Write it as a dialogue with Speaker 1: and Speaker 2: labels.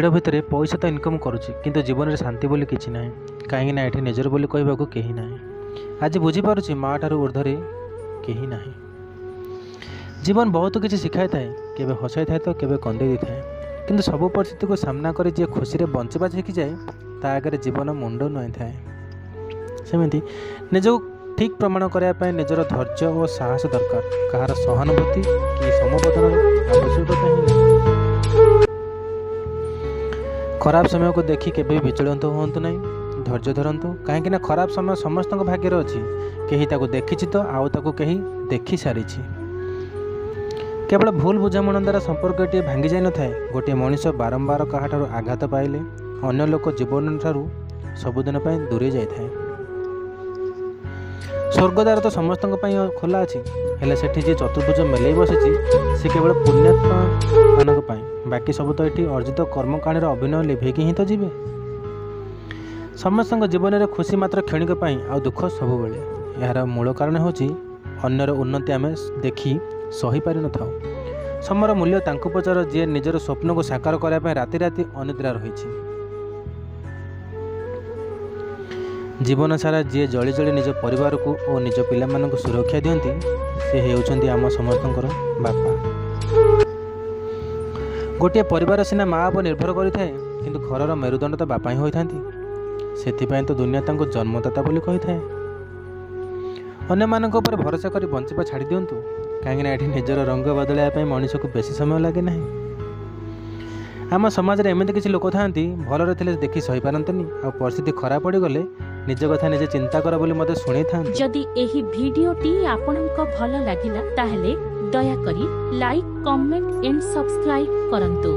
Speaker 1: ଭିड़ भितर पैसा तो इनकम करुच्ची किंतु जीवन में शांति बोली किसी ना कहीं ये निजर बोली कहवाक कहीं ना। आज बुझीपारुछि माँ ठारू ऊर्धरे कहीं ना। जीवन बहुत किसी शिखाई थाए, केबे हसाई थाए तो केबे कंदे थाए, किंतु सब परिस्थिति को सामना कर जी खुशी रे बंचवा शिखी जाए ता आगे जीवन मुंड नई थाए। सेमती निजको ठीक प्रमाण करने निजर धैर्य और साहस दरकार, कहार सहानुभूति कि समबदन आवश्यकता ही। खराब समय को देखी केबे विचलित हूँ ना, धैर्य धरतु कहीं खराब समय समस्त भाग्य अच्छी, कहीं देखी तो आउ कहीं देखी सारी। केवल भूल बुझामण द्वारा संपर्क टी भांगी जाए न थाए। गोटे मनीष बारंबार क्या आघात पाइले अन्य लोक जीवन ठारू सबुदिन दूरे जाए। स्वर्गद्वार तो समस्त खोला अच्छी, हेले सेठी जी चतुर्भुज मेलई बसी सी केवल पुण्यात्मा मान, बाकी सब तो ये अर्जित कर्म कहानी अभिनय लिभेकी ही तो जीवे। समस्त जीवन में खुशी मात्र क्षणिक आ दुख सब बेले। यार मूल कारण हूँ अन्यर उन्नति आम देखी सही पारि न थाउ। समर मूल्य तांको पचार जी निजर स्वप्न को साकार करने राति राति अनिद्रा रही। जीवन सारा जी जली जली निज परिवार को और निज पिला मानक सुरक्षा दियंती से हेउछंती आम समस्तंकर बापा। गोटे परिवार सिना माँ पर निर्भर करिथाए, किंतु घरर मेरुदंड तो बापा ही होइथांती। सेथिपाई तो दुनिया तांको जन्मदाता बोली कहिथाए। अन्य मानक पर भरोसा करी बंचिबा छाड़ी दियंतु, कहीं ये निजर रंग बदलाइवाई मनीष को बेसी समय लगे ना। आम समाज में एमती किसी लोक था भलरे थे देखी सही पारंतनी, आ परिस्थिति खराब पड़गले निज कथा निजे चिंता कर बोली मते शुणी था।
Speaker 2: जदि एही वीडियोटी आपनका भल लागिला ताहेले दया करी लाइक, कमेंट एंड सब्सक्राइब करंतु।